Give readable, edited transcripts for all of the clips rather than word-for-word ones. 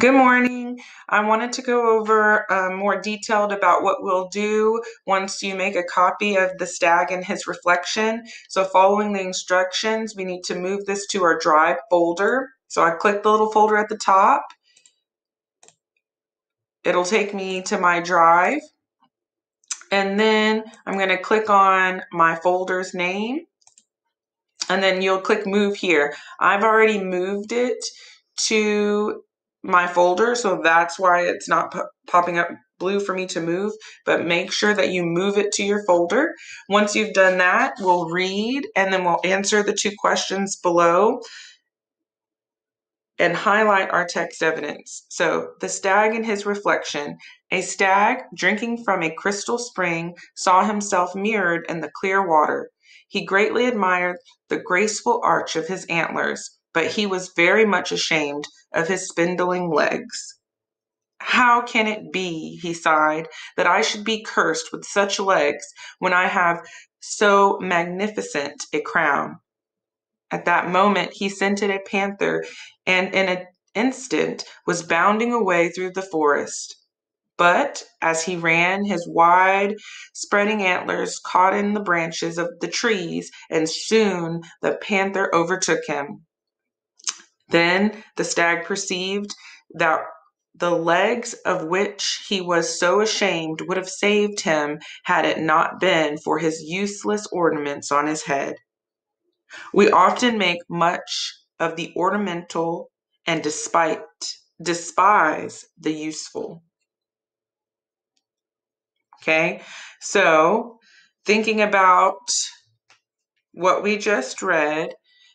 Good morning. I wanted to go over more detailed about what we'll do once you make a copy of the Stag and His Reflection. So following the instructions, we need to move this to our Drive folder. So I click the little folder at the top. It'll take me to my Drive. And then I'm going to click on my folder's name. And then you'll click Move here. I've already moved it to my folder, so that's why it's not popping up blue for me to move, but make sure that you move it to your folder. Once you've done that, we'll read and then we'll answer the two questions below and highlight our text evidence. So, the stag and his reflection. A stag, drinking from a crystal spring, saw himself mirrored in the clear water. He greatly admired the graceful arch of his antlers, but he was very much ashamed of his spindling legs. How can it be, he sighed, that I should be cursed with such legs when I have so magnificent a crown? At that moment he scented a panther, and in an instant was bounding away through the forest. But as he ran, his wide spreading antlers caught in the branches of the trees, and soon the panther overtook him. Then the stag perceived that the legs of which he was so ashamed would have saved him had it not been for his useless ornaments on his head. We often make much of the ornamental and despise the useful. Okay, so thinking about what we just read,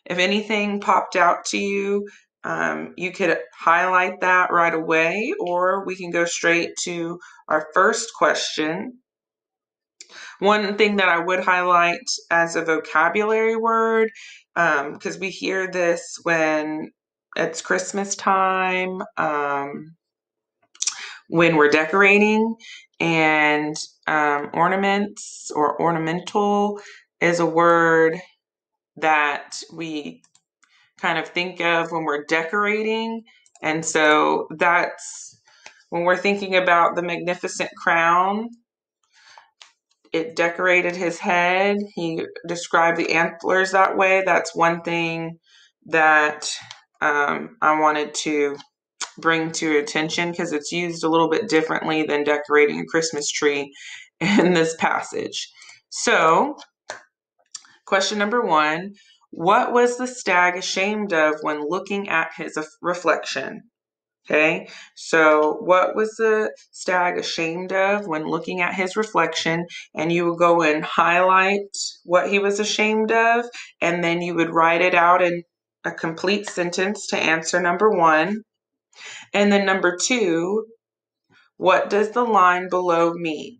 if anything popped out to you, you could highlight that right away, or we can go straight to our first question. One thing that I would highlight as a vocabulary word, because we hear this when it's Christmas time, when we're decorating, and ornaments or ornamental is a word that we kind of think of when we're decorating. And so that's when we're thinking about the magnificent crown. It decorated his head. He described the antlers that way. That's one thing that I wanted to bring to your attention because it's used a little bit differently than decorating a Christmas tree in this passage. So, question number 1, what was the stag ashamed of when looking at his reflection? Okay, so what was the stag ashamed of when looking at his reflection? And you would go and highlight what he was ashamed of, and then you would write it out in a complete sentence to answer number 1. And then number 2, what does the line below mean?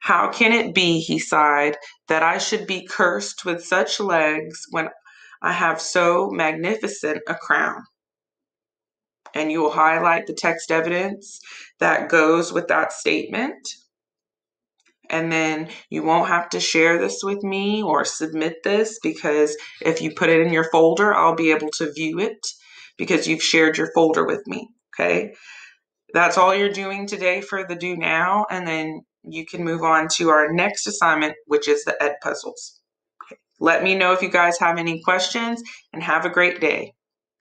How can it be, he sighed, that I should be cursed with such legs when I have so magnificent a crown? And you will highlight the text evidence that goes with that statement. And then you won't have to share this with me or submit this, because if you put it in your folder, I'll be able to view it because you've shared your folder with me. Okay, that's all you're doing today for the Do Now, and then you can move on to our next assignment, which is the Ed puzzles. Okay. Let me know if you guys have any questions, and have a great day.